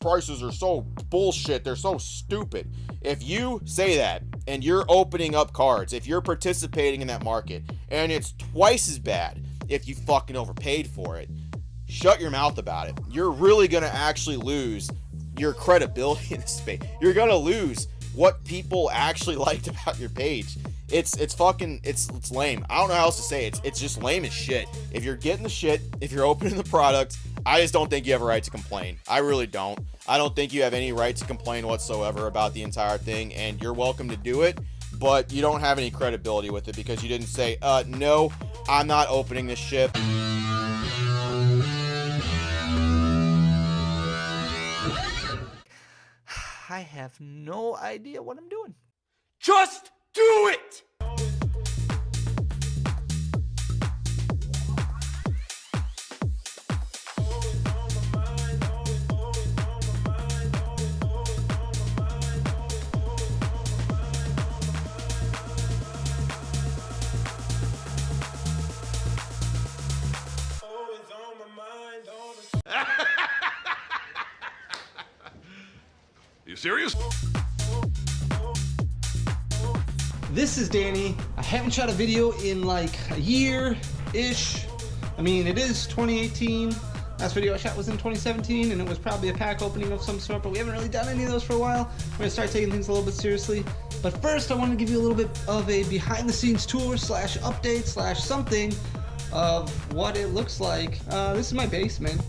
prices are so bullshit, they're so stupid. If you say that and you're opening up cards, if you're participating in that market, and it's twice as bad if you fucking overpaid for it, shut your mouth about it. You're really gonna actually lose your credibility in this space. You're gonna lose what people actually liked about your page. It's lame. I don't know how else to say it. It's just lame as shit. If you're getting the shit, if you're opening the product, I just don't think you have a right to complain. I really don't. I don't think you have any right to complain whatsoever about the entire thing, and you're welcome to do it, but you don't have any credibility with it because you didn't say, no, I'm not opening this shit. I have no idea what I'm doing. Just do it! You serious? This is Danny. I haven't shot a video in like a year-ish. I mean, it is 2018. Last video I shot was in 2017, and it was probably a pack opening of some sort, but we haven't really done any of those for a while. We're gonna start taking things a little bit seriously. But first, I want to give you a little bit of a behind-the-scenes tour slash update slash something of what it looks like. This is my basement.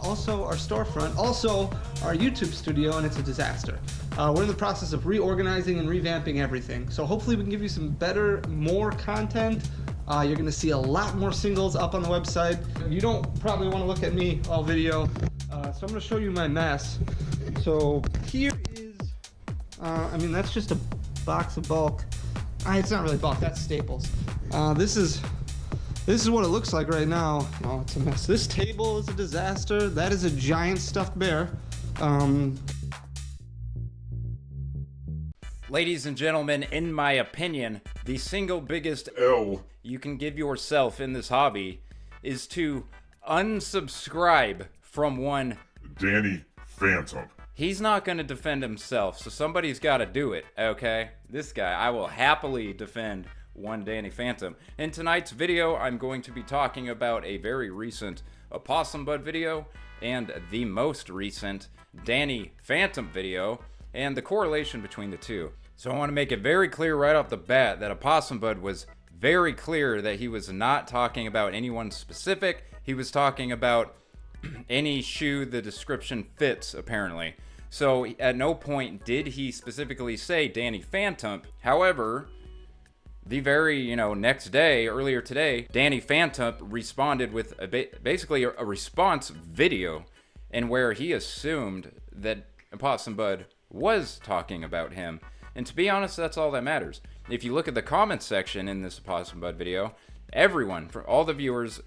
Also our storefront, also our YouTube studio, and it's a disaster. We're in the process of reorganizing and revamping everything. So hopefully we can give you some better, more content. You're gonna see a lot more singles up on the website. You don't probably wanna look at me all video. So I'm gonna show you my mess. So here is, I mean, that's just a box of bulk. It's not really bulk, that's staples. This is what it looks like right now. Oh, it's a mess. This table is a disaster. That is a giant stuffed bear. Ladies and gentlemen, in my opinion, the single biggest L you can give yourself in this hobby is to unsubscribe from one Danny Phantump. He's not going to defend himself, so somebody's got to do it, okay? This guy, I will happily defend one Danny Phantump. In tonight's video, I'm going to be talking about a very recent Opossum Bud video and the most recent Danny Phantump video and the correlation between the two. So I want to make it very clear right off the bat that Opossum Bud was very clear that he was not talking about anyone specific. He was talking about any shoe the description fits, apparently. So at no point did he specifically say Danny Phantump. However, the very, next day, earlier today, Danny Phantump responded with basically a response video and where he assumed that Opossum Bud was talking about him. And to be honest, that's all that matters. If you look at the comments section in this Opossum Bud video, everyone, for all the viewers,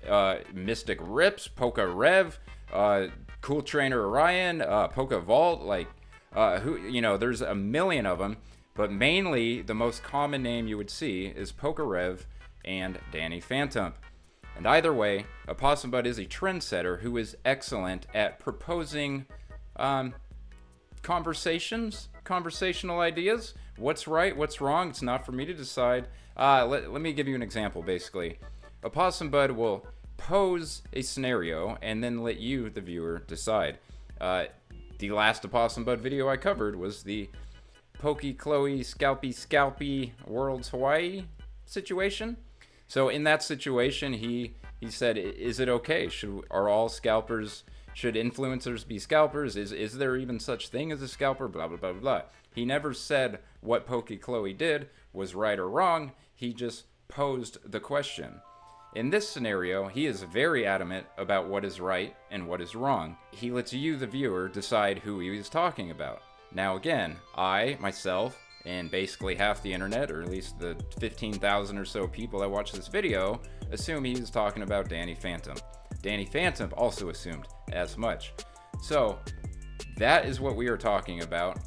Mystic Rips, Poke Rev, Cool Trainer Orion, Poke Vault, there's a million of them. But mainly, the most common name you would see is Pokerev and Danny Phantump. And either way, Opossum Bud is a trendsetter who is excellent at proposing conversational ideas. What's right, what's wrong, it's not for me to decide. Let me give you an example, basically. Opossum Bud will pose a scenario and then let you, the viewer, decide. The last Opossum Bud video I covered was the Chloe Scalpy Worlds Hawaii situation. So in that situation, he said, is it okay? Should influencers be scalpers? Is there even such thing as a scalper? Blah, blah, blah, blah. He never said what Chloe did was right or wrong. He just posed the question. In this scenario, he is very adamant about what is right and what is wrong. He lets you, the viewer, decide who he is talking about. Now again, I, myself, and basically half the internet, or at least the 15,000 or so people that watch this video, assume he's talking about Danny Phantump. Danny Phantump also assumed as much. So, that is what we are talking about.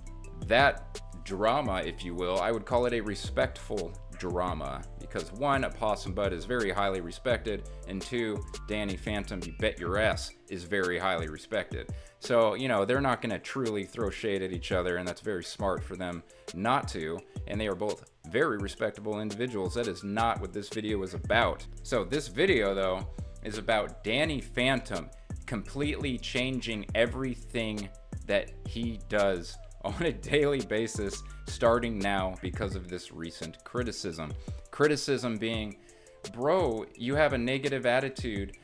That drama, if you will, I would call it a respectful Drama, because one, Opossum Bud is very highly respected, and two, Danny Phantump, you bet your ass, is very highly respected. So, you know, they're not going to truly throw shade at each other, and that's very smart for them not to, and they are both very respectable individuals. That is not what this video is about. So this video, though, is about Danny Phantump completely changing everything that he does on a daily basis starting now because of this recent criticism. Criticism being, bro, you have a negative attitude,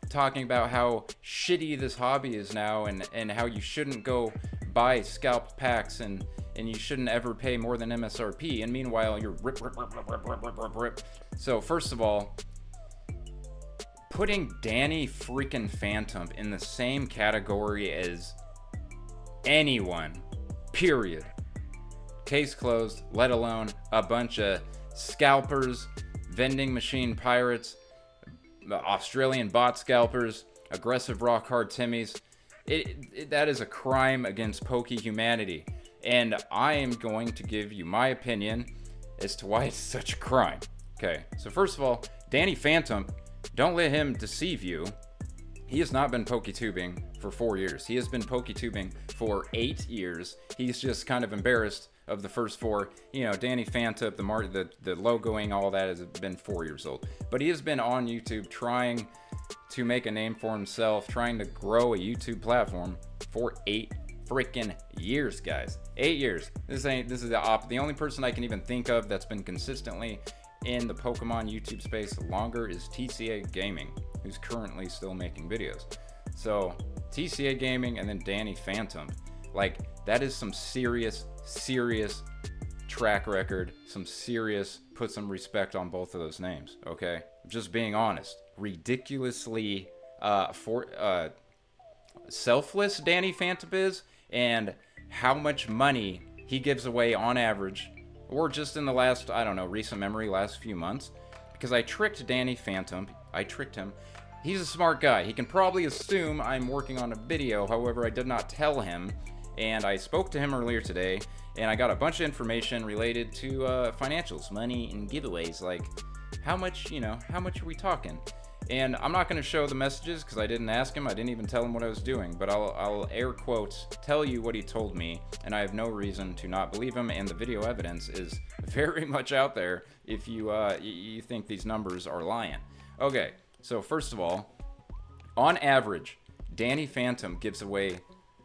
talking about how shitty this hobby is now, and how you shouldn't go buy scalped packs, and you shouldn't ever pay more than MSRP, and meanwhile you're rip. So first of all, putting Danny freaking Phantump in the same category as anyone, period, case closed, let alone a bunch of scalpers, vending machine pirates, Australian bot scalpers, aggressive rock hard Timmies. That is a crime against Poke humanity, and I am going to give you my opinion as to why it's such a crime. Okay, so first of all, Danny Phantump, don't let him deceive you. He has not been Poketubing for 4 years. He has been Poketubing for 8 years. He's just kind of embarrassed of the first 4. You know, Danny Phantump, the logoing, all that has been 4 years old. But he has been on YouTube trying to make a name for himself, trying to grow a YouTube platform for 8 freaking years, guys. 8 years. This is the only person I can even think of that's been consistently in the Pokemon YouTube space longer is TCA Gaming, who's currently still making videos. So TCA Gaming and then Danny Phantump, like, that is some serious track record, some serious, put some respect on both of those names, okay? Just being honest. Ridiculously selfless Danny Phantump is, and how much money he gives away on average, or just in the last, I don't know, recent memory, last few months, because I tricked Danny Phantump. I tricked him. He's a smart guy. He can probably assume I'm working on a video. However, I did not tell him, and I spoke to him earlier today, and I got a bunch of information related to financials, money, and giveaways, like how much are we talking? And I'm not going to show the messages because I didn't ask him. I didn't even tell him what I was doing, but I'll air quotes tell you what he told me, and I have no reason to not believe him, and the video evidence is very much out there if you think these numbers are lying. Okay, so first of all, on average, Danny Phantump gives away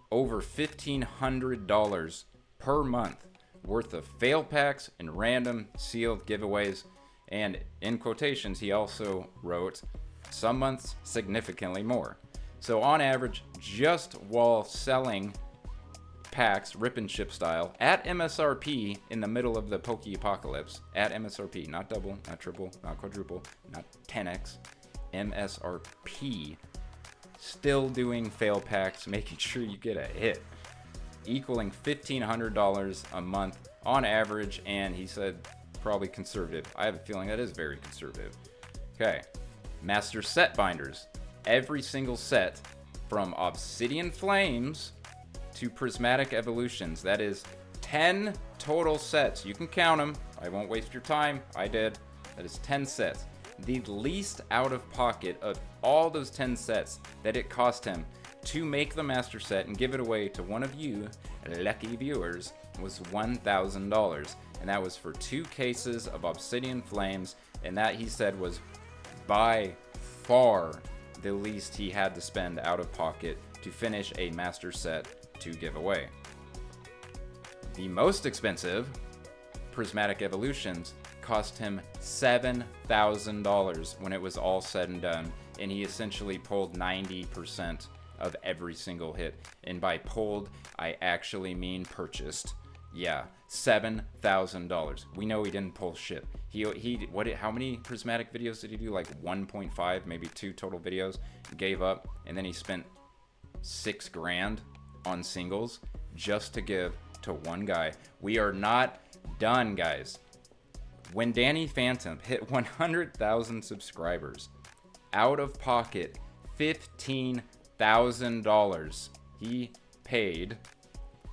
over $1,500 per month worth of fail packs and random sealed giveaways, and in quotations he also wrote, some months significantly more. So on average, just while selling packs rip and ship style at MSRP in the middle of the Poke Apocalypse, at MSRP, not double, not triple, not quadruple, not 10x, MSRP, still doing fail packs, making sure you get a hit, equaling $1,500 a month on average, and he said probably conservative. I have a feeling that is very conservative. Okay, master set binders. Every single set from Obsidian Flames to Prismatic Evolutions. That is 10 total sets. You can count them. I won't waste your time. I did. That is 10 sets. The least out of pocket of all those 10 sets that it cost him to make the master set and give it away to one of you lucky viewers was $1,000. And that was for 2 cases of Obsidian Flames, and that, he said, was by far the least he had to spend out of pocket to finish a master set to give away. The most expensive, Prismatic Evolutions, cost him $7,000 when it was all said and done, and he essentially pulled 90% of every single hit. And by pulled, I actually mean purchased. Yeah, $7,000. We know he didn't pull shit. How many prismatic videos did he do? Like 1.5, maybe 2 total videos. Gave up, and then he spent $6 grand on singles just to give to one guy. We are not done, guys. When Danny Phantump hit 100,000 subscribers, out of pocket $15,000 he paid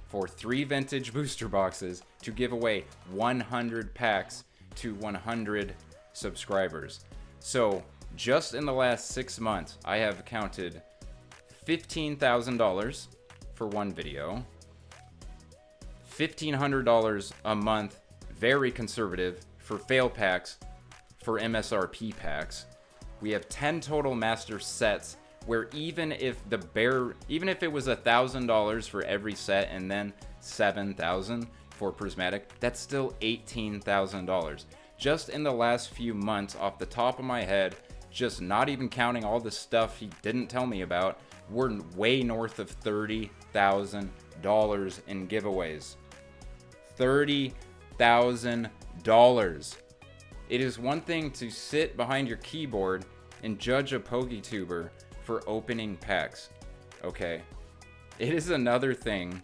for 3 vintage booster boxes to give away 100 packs to 100 subscribers. So just in the last 6 months, I have counted $15,000 for one video, $1,500 a month, very conservative, for fail packs, for MSRP packs. We have 10 total master sets, where even if it was $1,000 for every set and then $7,000 for prismatic, that's still $18,000. Just in the last few months, off the top of my head, just not even counting all the stuff he didn't tell me about, we're way north of $30,000 in giveaways. $30,000. It is one thing to sit behind your keyboard and judge a Poketuber for opening packs, okay? It is another thing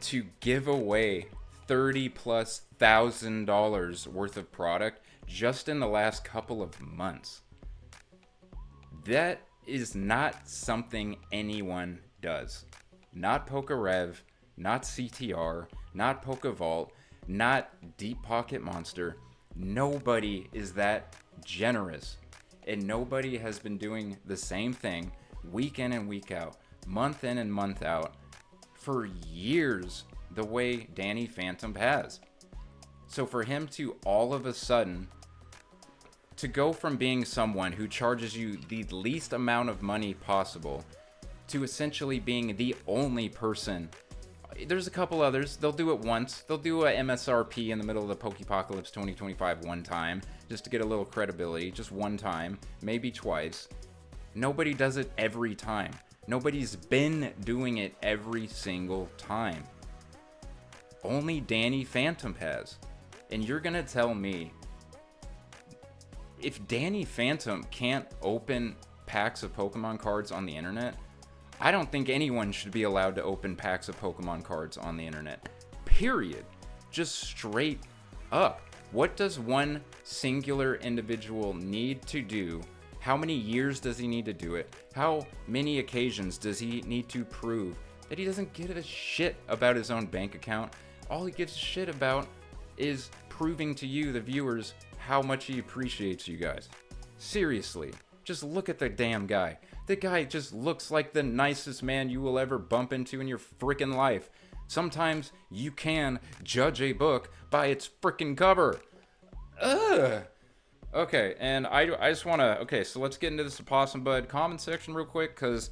to give away $30,000+ worth of product just in the last couple of months. That is not something anyone does. Not PokeRev, not CTR, not PokeVault, not Deep Pocket Monster. Nobody is that generous. And nobody has been doing the same thing week in and week out, month in and month out, for years, the way Danny Phantump has. So for him to all of a sudden, to go from being someone who charges you the least amount of money possible to essentially being the only person. There's a couple others. They'll do it once. They'll do a MSRP in the middle of the Pokepocalypse 2025 one time, just to get a little credibility, just one time, maybe twice. Nobody does it every time. Nobody's been doing it every single time. Only Danny Phantump has. And you're gonna tell me, if Danny Phantump can't open packs of Pokemon cards on the internet, I don't think anyone should be allowed to open packs of Pokemon cards on the internet. Period. Just straight up. What does one singular individual need to do? How many years does he need to do it? How many occasions does he need to prove that he doesn't give a shit about his own bank account? All he gives a shit about is proving to you, the viewers, how much he appreciates you guys. Seriously, just look at the damn guy. The guy just looks like the nicest man you will ever bump into in your freaking life. Sometimes you can judge a book by its freaking cover. Ugh. Okay, and I just want to... Okay, so let's get into this Opossum Bud comment section real quick, because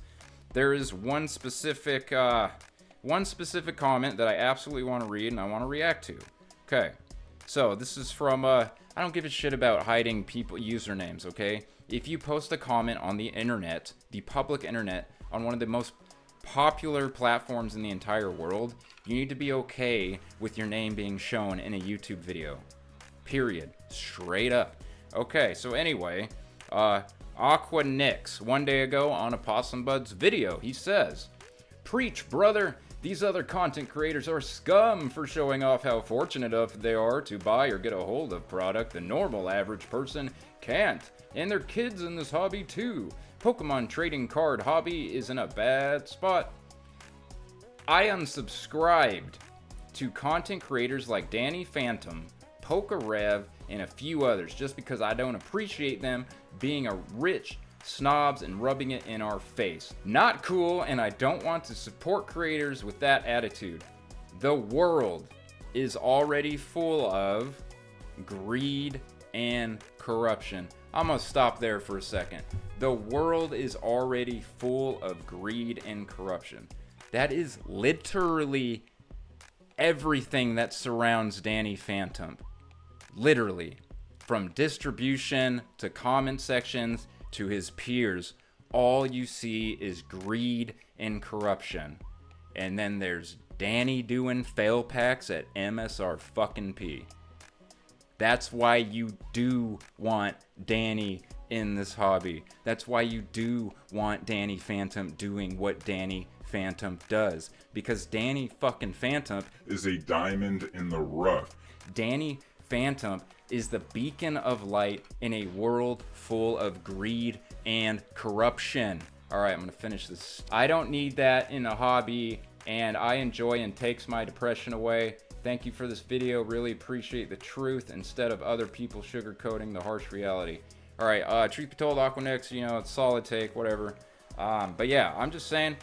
there is one specific comment that I absolutely want to read and I want to react to. Okay, so this is from... I don't give a shit about hiding people usernames, okay? If you post a comment on the internet, the public internet, on one of the most popular platforms in the entire world, you need to be okay with your name being shown in a YouTube video. Period. Straight up. Okay, so anyway, Aquanix, one day ago on Opossum Bud's video, he says, "Preach, brother! These other content creators are scum for showing off how fortunate they are to buy or get a hold of product the normal average person can't. And their kids in this hobby too. Pokemon trading card hobby is in a bad spot." I unsubscribed to content creators like Danny Phantump, PokeRev, and a few others just because I don't appreciate them being a rich snobs and rubbing it in our face. Not cool, and I don't want to support creators with that attitude. The world is already full of greed and corruption. I'm gonna stop there for a second. The world is already full of greed and corruption. That is literally everything that surrounds Danny Phantump. Literally. From distribution to comment sections to his peers, all you see is greed and corruption. And then there's Danny doing fail packs at MSR-P. That's why you do want Danny in this hobby. That's why you do want Danny Phantump doing what Danny Phantump does. Because Danny fucking Phantump Is a diamond in the rough. Danny Phantump is the beacon of light in a world full of greed and corruption. All right, I'm gonna finish this. I don't need that in a hobby, and I enjoy and takes my depression away. Thank you for this video. Really appreciate the truth instead of other people sugarcoating the harsh reality. All right, truth be told, Aquanix, you know, it's solid take, whatever. But yeah, I'm just saying,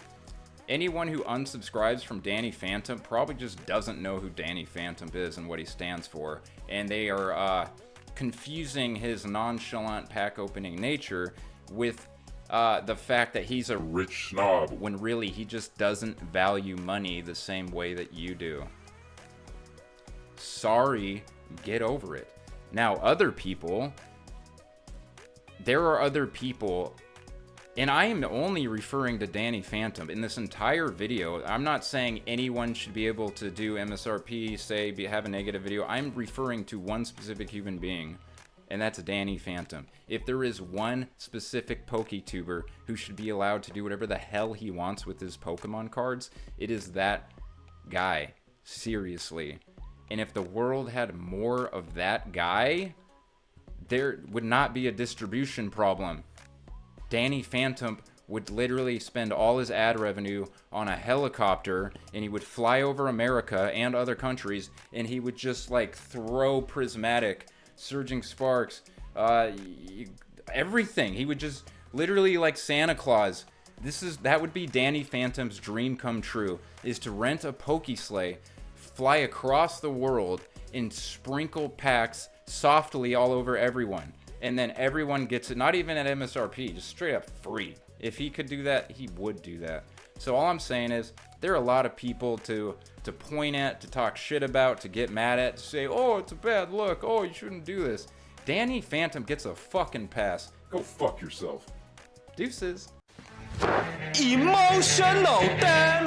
anyone who unsubscribes from Danny Phantump probably just doesn't know who Danny Phantump is and what he stands for. And they are confusing his nonchalant pack opening nature with the fact that he's a Rich snob. when really he just doesn't value money the same way that you do. Sorry, get over it. Now, other people, there are other people, and I am only referring to Danny Phantump in this entire video. I'm not saying anyone should be able to do MSRP, have a negative video. I'm referring to one specific human being, and that's Danny Phantump. If there is one specific Poketuber who should be allowed to do whatever the hell he wants with his Pokemon cards, it is that guy. Seriously. And if the world had more of that guy, there would not be a distribution problem. Danny Phantump would literally spend all his ad revenue on a helicopter, and he would fly over America and other countries, and he would just like throw prismatic, surging sparks, everything. He would just literally like Santa Claus. That would be Danny Phantump's dream come true, is to rent a Pokesleigh, fly across the world, and sprinkle packs softly all over everyone. And then everyone gets it, not even at MSRP, just straight up free. If he could do that, he would do that. So all I'm saying is, there are a lot of people to point at, to talk shit about, to get mad at, to say, oh, it's a bad look, oh, you shouldn't do this. Danny Phantump gets a fucking pass. Go fuck yourself. Deuces. Emotional damage.